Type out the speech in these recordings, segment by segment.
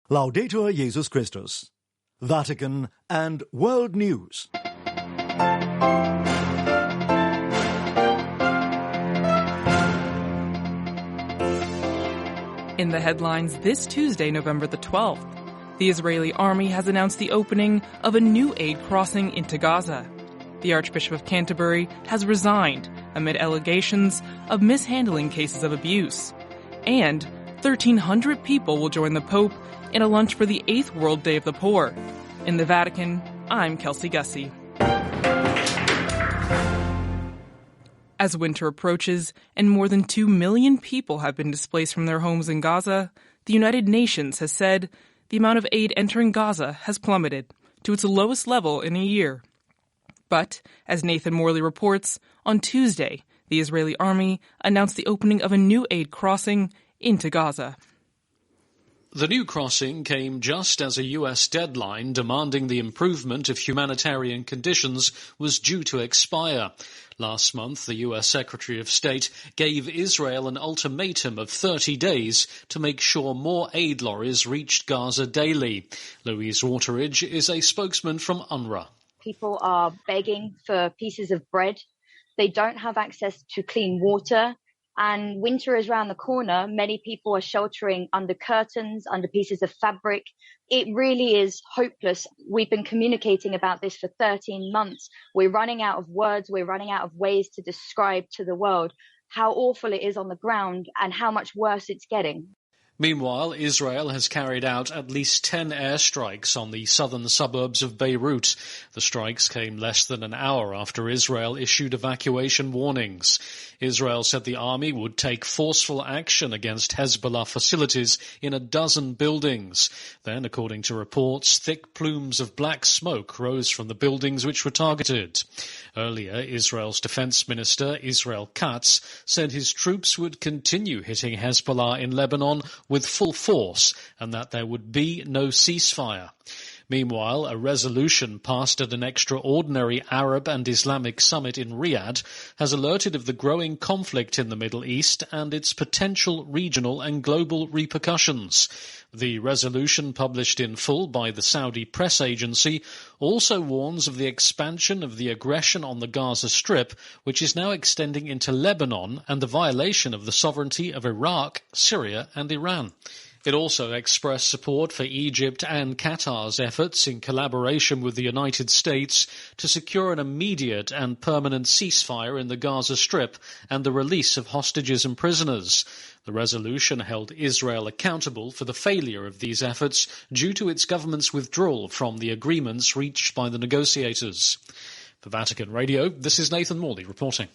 Laudetur Jesus Christus. Vatican and World News. In the headlines this Tuesday, November the 12th, the Israeli army has announced the opening of a new aid crossing into Gaza. The Archbishop of Canterbury has resigned amid allegations of mishandling cases of abuse. And 1,300 people will join the Pope in a lunch for the 8th World Day of the Poor. In the Vatican, I'm Kelsey Gussie. As winter approaches and more than 2 million people have been displaced from their homes in Gaza, the United Nations has said the amount of aid entering Gaza has plummeted to its lowest level in a year. But, as Nathan Morley reports, on Tuesday, the Israeli army announced the opening of a new aid crossing into Gaza. The new crossing came just as a U.S. deadline demanding the improvement of humanitarian conditions was due to expire. Last month, the U.S. Secretary of State gave Israel an ultimatum of 30 days to make sure more aid lorries reached Gaza daily. Louise Wateridge is a spokesman from UNRWA. People are begging for pieces of bread. They don't have access to clean water. And winter is around the corner. Many people are sheltering under curtains, under pieces of fabric. It really is hopeless. We've been communicating about this for 13 months. We're running out of words. We're running out of ways to describe to the world how awful it is on the ground and how much worse it's getting. Meanwhile, Israel has carried out at least 10 airstrikes on the southern suburbs of Beirut. The strikes came less than an hour after Israel issued evacuation warnings. Israel said the army would take forceful action against Hezbollah facilities in a dozen buildings. Then, according to reports, thick plumes of black smoke rose from the buildings which were targeted. Earlier, Israel's defense minister, Israel Katz, said his troops would continue hitting Hezbollah in Lebanon with full force and that there would be no ceasefire. Meanwhile, a resolution passed at an extraordinary Arab and Islamic summit in Riyadh has alerted of the growing conflict in the Middle East and its potential regional and global repercussions. The resolution, published in full by the Saudi press agency, also warns of the expansion of the aggression on the Gaza Strip, which is now extending into Lebanon, and the violation of the sovereignty of Iraq, Syria and Iran. It also expressed support for Egypt and Qatar's efforts in collaboration with the United States to secure an immediate and permanent ceasefire in the Gaza Strip and the release of hostages and prisoners. The resolution held Israel accountable for the failure of these efforts due to its government's withdrawal from the agreements reached by the negotiators. For Vatican Radio, this is Nathan Morley reporting.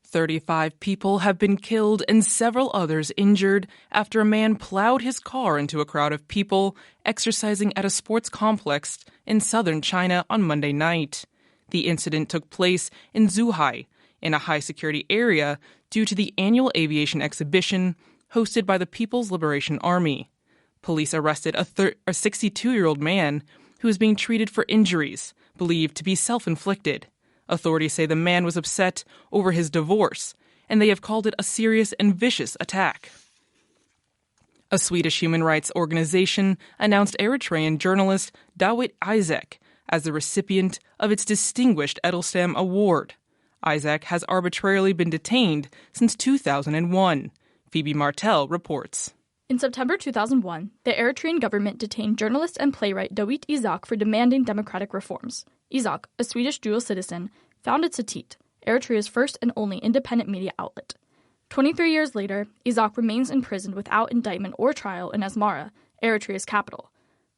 35 people have been killed and several others injured after a man plowed his car into a crowd of people exercising at a sports complex in southern China on Monday night. The incident took place in Zhuhai, in a high-security area due to the annual aviation exhibition hosted by the People's Liberation Army. Police arrested a 62-year-old man who is being treated for injuries believed to be self-inflicted. Authorities say the man was upset over his divorce, and they have called it a serious and vicious attack. A Swedish human rights organization announced Eritrean journalist Dawit Isaak as the recipient of its distinguished Edelstam Award. Isaak has arbitrarily been detained since 2001. Phoebe Martel reports. In September 2001, the Eritrean government detained journalist and playwright Dawit Isaak for demanding democratic reforms. Isaak, a Swedish dual citizen, founded Satit, Eritrea's first and only independent media outlet. 23 years later, Isaak remains imprisoned without indictment or trial in Asmara, Eritrea's capital.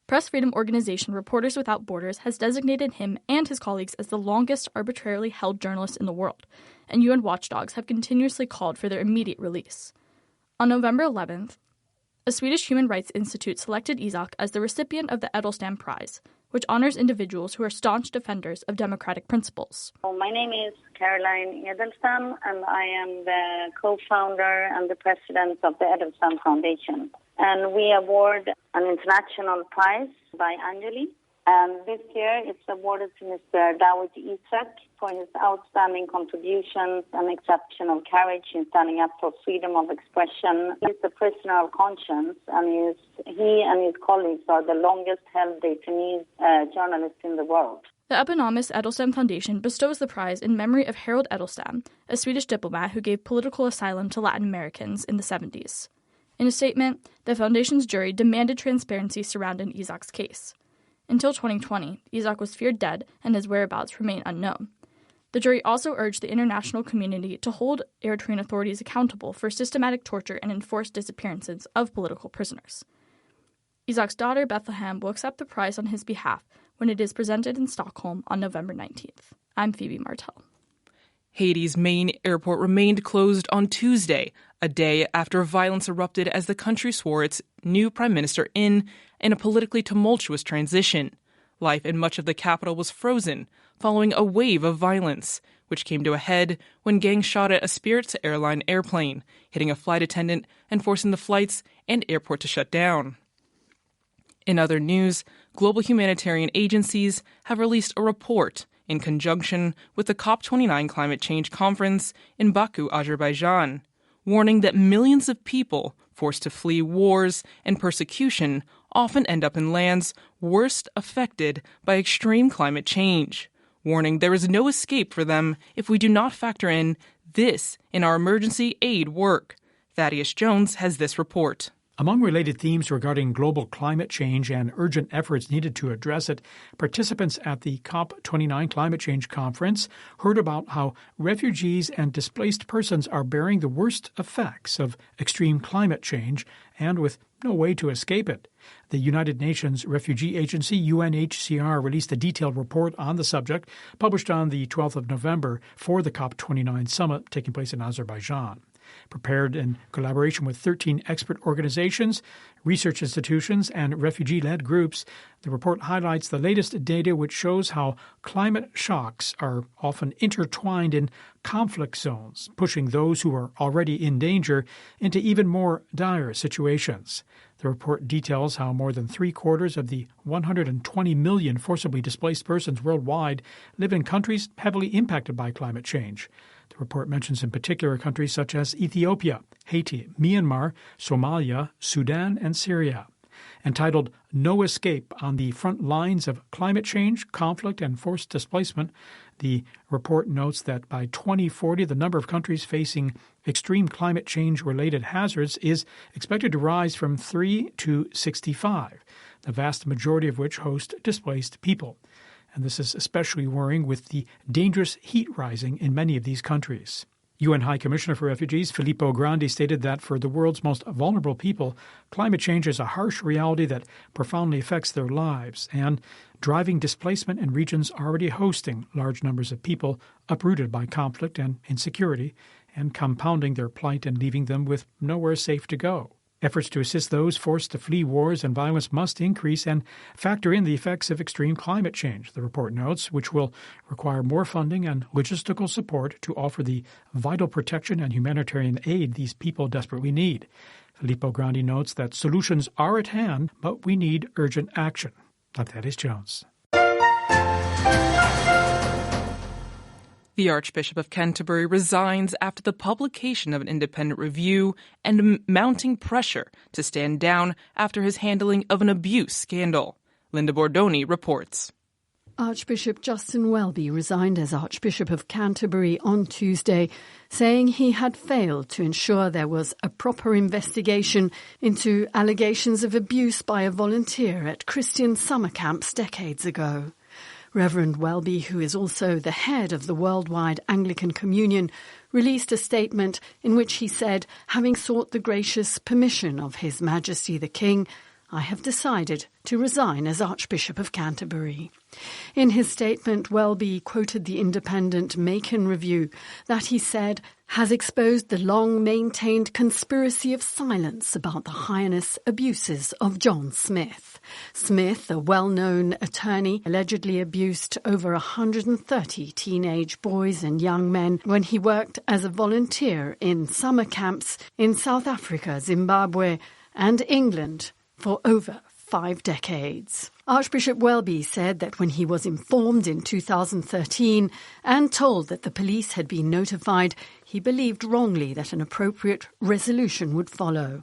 Press freedom organization Reporters Without Borders has designated him and his colleagues as the longest arbitrarily held journalist in the world, and UN watchdogs have continuously called for their immediate release. On November 11th, a Swedish Human Rights Institute selected Isaak as the recipient of the Edelstam Prize, which honors individuals who are staunch defenders of democratic principles. My name is Caroline Edelstam, and I am the co-founder and the president of the Edelstam Foundation. And we award an international prize by annually And this year it's awarded to Mr. Dawit Isaak for his outstanding contributions and exceptional courage in standing up for freedom of expression. He's a prisoner of conscience, and he and his colleagues are the longest-held detainees journalists in the world. The eponymous Edelstam Foundation bestows the prize in memory of Harold Edelstam, a Swedish diplomat who gave political asylum to Latin Americans in the 70s. In a statement, the foundation's jury demanded transparency surrounding Isaac's case. Until 2020, Isaak was feared dead and his whereabouts remain unknown. The jury also urged the international community to hold Eritrean authorities accountable for systematic torture and enforced disappearances of political prisoners. Isaac's daughter, Bethlehem, will accept the prize on his behalf when it is presented in Stockholm on November 19th. I'm Phoebe Martell. Haiti's main airport remained closed on Tuesday, a day after violence erupted as the country swore its new prime minister in a politically tumultuous transition. Life in much of the capital was frozen following a wave of violence, which came to a head when gangs shot at a Spirit Airlines airplane, hitting a flight attendant and forcing the flights and airport to shut down. In other news, global humanitarian agencies have released a report in conjunction with the COP29 climate change conference in Baku, Azerbaijan, warning that millions of people forced to flee wars and persecution often end up in lands worst affected by extreme climate change, warning there is no escape for them if we do not factor in this in our emergency aid work. Thaddeus Jones has this report. Among related themes regarding global climate change and urgent efforts needed to address it, participants at the COP29 Climate Change Conference heard about how refugees and displaced persons are bearing the worst effects of extreme climate change and with no way to escape it. The United Nations Refugee Agency, UNHCR, released a detailed report on the subject, published on the 12th of November for the COP29 summit taking place in Azerbaijan. Prepared in collaboration with 13 expert organizations, research institutions, and refugee-led groups, the report highlights the latest data which shows how climate shocks are often intertwined in conflict zones, pushing those who are already in danger into even more dire situations. The report details how more than three-quarters of the 120 million forcibly displaced persons worldwide live in countries heavily impacted by climate change. The report mentions in particular countries such as Ethiopia, Haiti, Myanmar, Somalia, Sudan, and Syria. Entitled No Escape on the Front Lines of Climate Change, Conflict, and Forced Displacement, the report notes that by 2040, the number of countries facing extreme climate change-related hazards is expected to rise from 3 to 65, the vast majority of which host displaced people. And this is especially worrying with the dangerous heat rising in many of these countries. UN High Commissioner for Refugees Filippo Grandi stated that for the world's most vulnerable people, climate change is a harsh reality that profoundly affects their lives and driving displacement in regions already hosting large numbers of people uprooted by conflict and insecurity and compounding their plight and leaving them with nowhere safe to go. Efforts to assist those forced to flee wars and violence must increase and factor in the effects of extreme climate change, the report notes, which will require more funding and logistical support to offer the vital protection and humanitarian aid these people desperately need. Filippo Grandi notes that solutions are at hand, but we need urgent action. That is Jones. The Archbishop of Canterbury resigns after the publication of an independent review and mounting pressure to stand down after his handling of an abuse scandal. Linda Bordoni reports. Archbishop Justin Welby resigned as Archbishop of Canterbury on Tuesday, saying he had failed to ensure there was a proper investigation into allegations of abuse by a volunteer at Christian summer camps decades ago. Reverend Welby, who is also the head of the Worldwide Anglican Communion, released a statement in which he said, having sought the gracious permission of His Majesty the King, I have decided to resign as Archbishop of Canterbury. In his statement, Welby quoted the independent Macon Review that he said has exposed the long-maintained conspiracy of silence about the heinous abuses of John Smith. Smith, a well-known attorney, allegedly abused over 130 teenage boys and young men when he worked as a volunteer in summer camps in South Africa, Zimbabwe, and England for over 5 decades. Archbishop Welby said that when he was informed in 2013 and told that the police had been notified, he believed wrongly that an appropriate resolution would follow.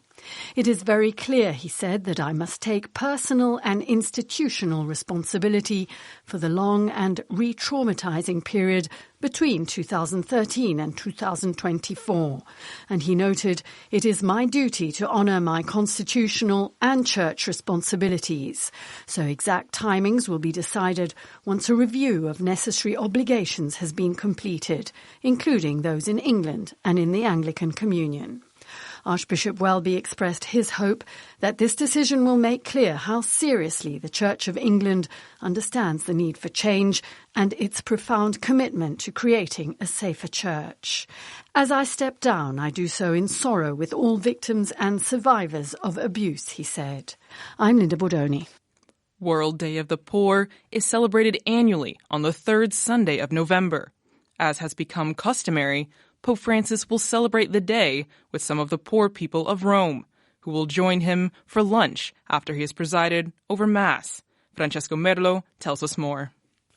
It is very clear, he said, that I must take personal and institutional responsibility for the long and re-traumatizing period between 2013 and 2024. And he noted, it is my duty to honour my constitutional and church responsibilities. So exact timings will be decided once a review of necessary obligations has been completed, including those in England and in the Anglican Communion. Archbishop Welby expressed his hope that this decision will make clear how seriously the Church of England understands the need for change and its profound commitment to creating a safer church. As I step down, I do so in sorrow with all victims and survivors of abuse, he said. I'm Linda Bordoni. World Day of the Poor is celebrated annually on the third Sunday of November. As has become customary, Pope Francis will celebrate the day with some of the poor people of Rome, who will join him for lunch after he has presided over Mass. Francesco Merlo tells us more.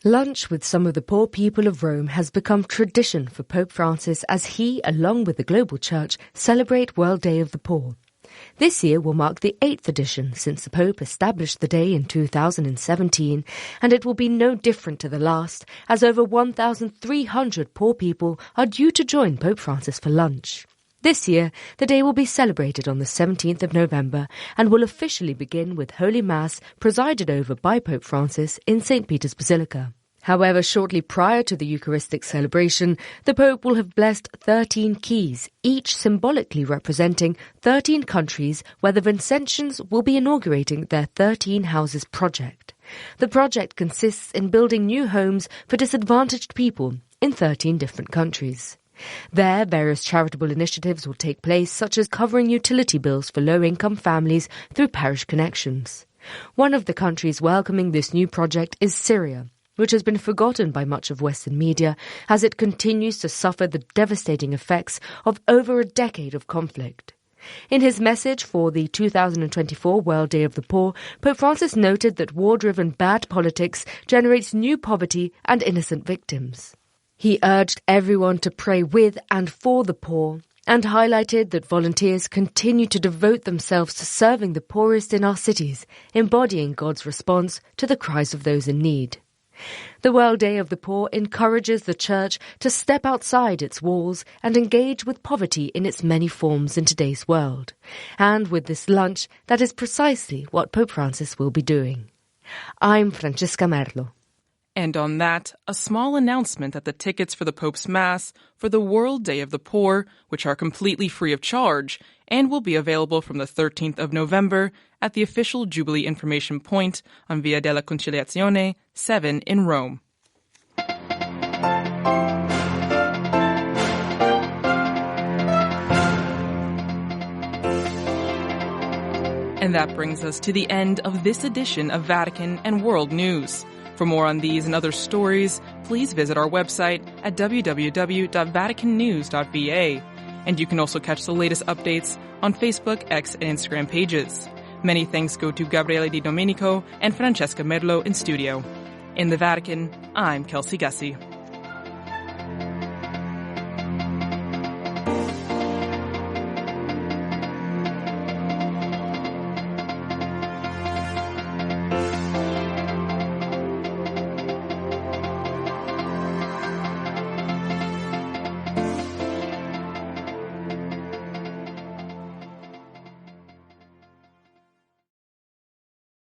Lunch with some of the poor people of Rome has become tradition for Pope Francis as he, along with the global church, celebrate World Day of the Poor. This year will mark the 8th edition since the Pope established the day in 2017, and it will be no different to the last, as over 1,300 poor people are due to join Pope Francis for lunch. This year, the day will be celebrated on the 17th of November and will officially begin with Holy Mass presided over by Pope Francis in St. Peter's Basilica. However, shortly prior to the Eucharistic celebration, the Pope will have blessed 13 keys, each symbolically representing 13 countries where the Vincentians will be inaugurating their 13 Houses project. The project consists in building new homes for disadvantaged people in 13 different countries. There, various charitable initiatives will take place, such as covering utility bills for low-income families through parish connections. One of the countries welcoming this new project is Syria, which has been forgotten by much of Western media as it continues to suffer the devastating effects of over a decade of conflict. In his message for the 2024 World Day of the Poor, Pope Francis noted that war-driven bad politics generates new poverty and innocent victims. He urged everyone to pray with and for the poor, and highlighted that volunteers continue to devote themselves to serving the poorest in our cities, embodying God's response to the cries of those in need. The World Day of the Poor encourages the Church to step outside its walls and engage with poverty in its many forms in today's world. And with this lunch, that is precisely what Pope Francis will be doing. I'm Francesca Merlo. And on that, a small announcement that the tickets for the Pope's Mass for the World Day of the Poor, which are completely free of charge and will be available from the 13th of November at the official Jubilee Information Point on Via della Conciliazione 7 in Rome. And that brings us to the end of this edition of Vatican and World News. For more on these and other stories, please visit our website at www.vaticannews.va. And you can also catch the latest updates on Facebook, X, and Instagram pages. Many thanks go to Gabriele Di Domenico and Francesca Merlo in studio. In the Vatican, I'm Kelsey Gussie.